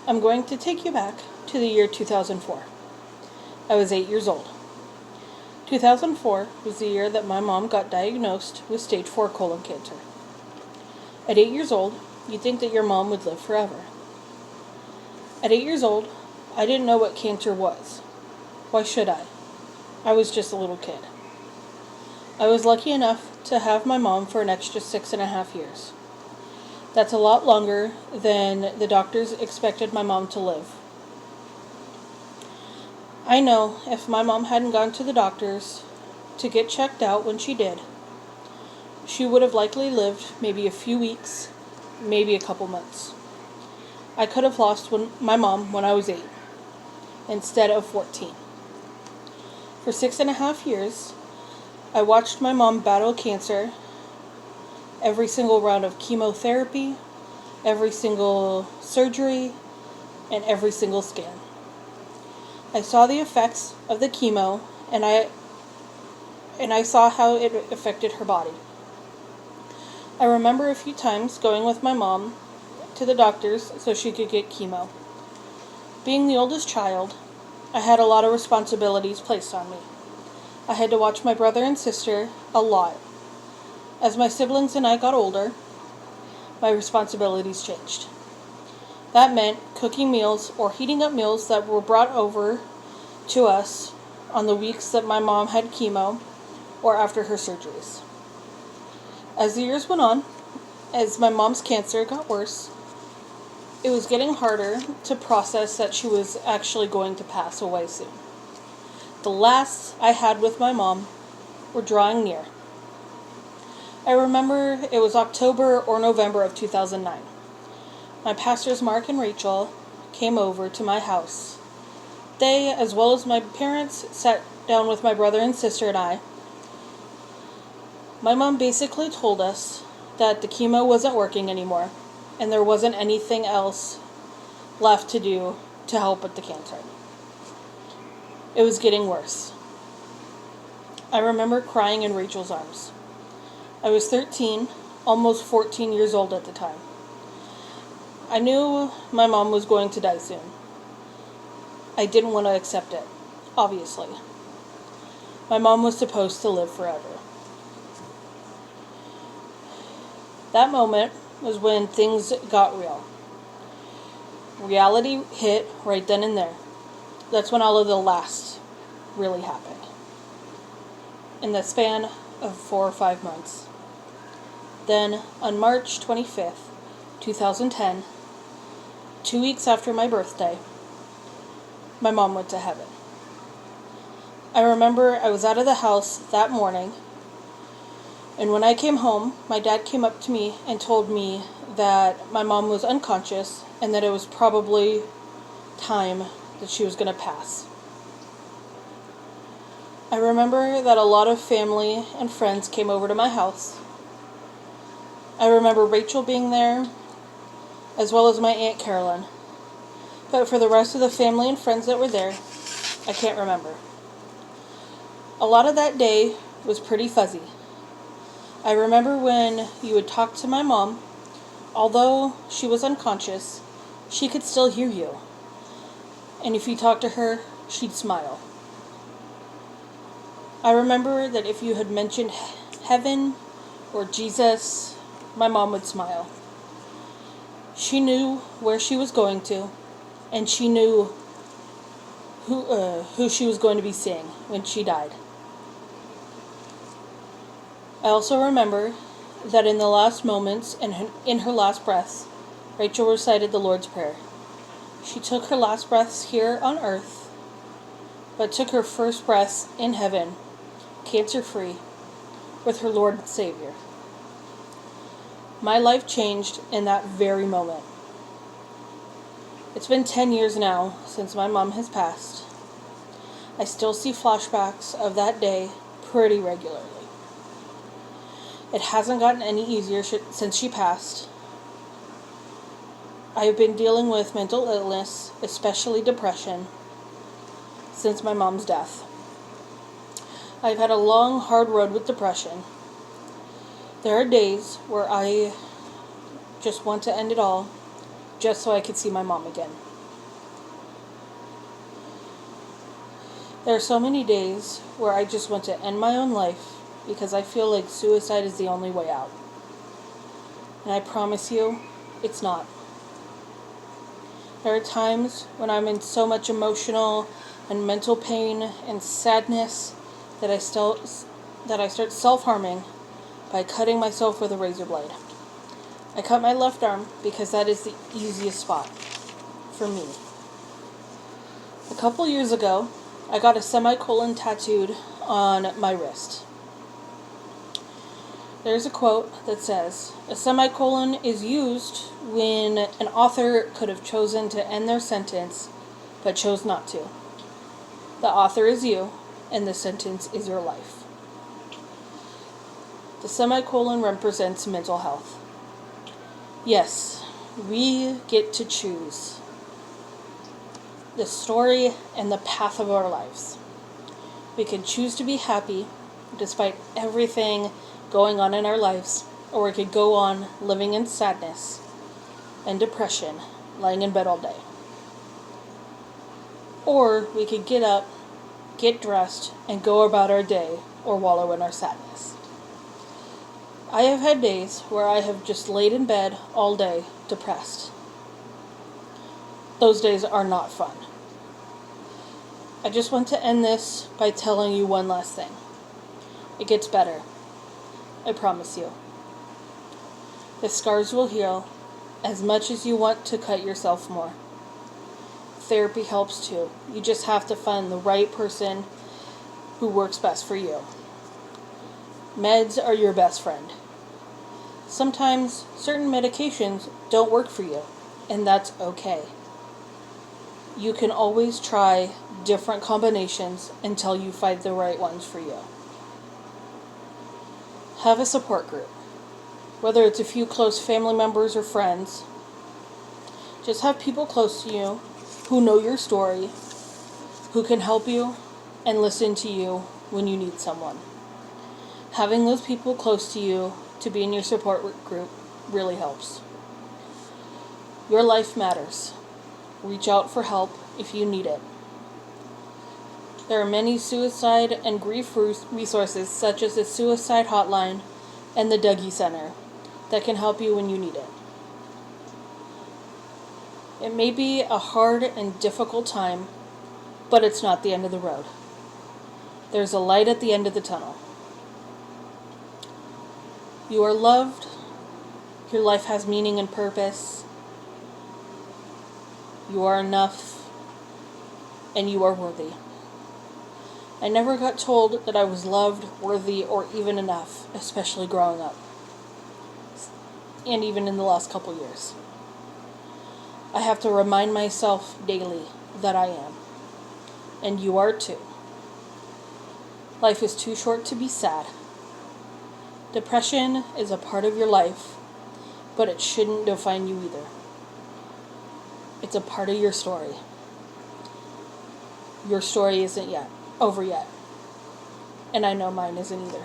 I'm going to take you back to the year 2004. I was 8 years old. 2004 was the year that my mom got diagnosed with stage 4 colon cancer. At 8 years old, you'd think that your mom would live forever. At 8 years old, I didn't know what cancer was. Why should I? I was just a little kid. I was lucky enough to have my mom for an extra 6.5 years. That's a lot longer than the doctors expected my mom to live. I know if my mom hadn't gone to the doctors to get checked out when she did, she would have likely lived maybe a few weeks, maybe a couple months. I could have lost my mom when I was 8, instead of 14. For 6.5 years, I watched my mom battle cancer, every single round of chemotherapy, every single surgery, and every single scan. I saw the effects of the chemo, and I saw how it affected her body. I remember a few times going with my mom to the doctors so she could get chemo. Being the oldest child, I had a lot of responsibilities placed on me. I had to watch my brother and sister a lot. As my siblings and I got older, my responsibilities changed. That meant cooking meals or heating up meals that were brought over to us on the weeks that my mom had chemo or after her surgeries. As the years went on, as my mom's cancer got worse, it was getting harder to process that she was actually going to pass away soon. The lasts I had with my mom were drawing near. I remember it was October or November of 2009. My pastors Mark and Rachel came over to my house. They, as well as my parents, sat down with my brother and sister and I. My mom basically told us that the chemo wasn't working anymore and there wasn't anything else left to do to help with the cancer. It was getting worse. I remember crying in Rachel's arms. I was 13, almost 14 years old at the time. I knew my mom was going to die soon. I didn't want to accept it, obviously. My mom was supposed to live forever. That moment was when things got real. Reality hit right then and there. That's when all of the last really happened. In the span of 4 or 5 months. Then, on March 25th, 2010, 2 weeks after my birthday, my mom went to heaven. I remember I was out of the house that morning, and when I came home, my dad came up to me and told me that my mom was unconscious and that it was probably time that she was going to pass. I remember that a lot of family and friends came over to my house. I remember Rachel being there, as well as my Aunt Carolyn. But for the rest of the family and friends that were there, I can't remember. A lot of that day was pretty fuzzy. I remember when you would talk to my mom, although she was unconscious, she could still hear you. And if you talked to her, she'd smile. I remember that if you had mentioned heaven or Jesus, my mom would smile. She knew where she was going to, and she knew who she was going to be seeing when she died. I also remember that in the last moments and in her last breaths, Rachel recited the Lord's Prayer. She took her last breaths here on earth, but took her first breaths in heaven, cancer-free, with her Lord and Savior. My life changed in that very moment. It's been 10 years now since my mom has passed. I still see flashbacks of that day pretty regularly. It hasn't gotten any easier since she passed. I have been dealing with mental illness, especially depression, since my mom's death. I've had a long, hard road with depression. There are days where I just want to end it all, just so I could see my mom again. There are so many days where I just want to end my own life because I feel like suicide is the only way out. And I promise you, it's not. There are times when I'm in so much emotional and mental pain and sadness that I start self-harming by cutting myself with a razor blade. I cut my left arm because that is the easiest spot for me. A couple years ago, I got a semicolon tattooed on my wrist. There's a quote that says, "A semicolon is used when an author could have chosen to end their sentence, but chose not to. The author is you, and the sentence is your life." The semicolon represents mental health. Yes, we get to choose the story and the path of our lives. We can choose to be happy despite everything going on in our lives, or we could go on living in sadness and depression, lying in bed all day. Or we could get up, get dressed, and go about our day or wallow in our sadness. I have had days where I have just laid in bed all day, depressed. Those days are not fun. I just want to end this by telling you one last thing. It gets better. I promise you. The scars will heal as much as you want to cut yourself more. Therapy helps too. You just have to find the right person who works best for you. Meds are your best friend. Sometimes certain medications don't work for you, and that's okay. You can always try different combinations until you find the right ones for you. Have a support group, whether it's a few close family members or friends. Just have people close to you who know your story, who can help you and listen to you when you need someone. Having those people close to you to be in your support group really helps. Your life matters. Reach out for help if you need it. There are many suicide and grief resources such as the Suicide Hotline and the Dougie Center that can help you when you need it. It may be a hard and difficult time, but it's not the end of the road. There's a light at the end of the tunnel. You are loved. Your life has meaning and purpose. You are enough, and you are worthy. I never got told that I was loved, worthy, or even enough, especially growing up, and even in the last couple years. I have to remind myself daily that I am, and you are too. Life is too short to be sad. Depression is a part of your life, but it shouldn't define you either. It's a part of your story. Your story isn't over yet. And I know mine isn't either.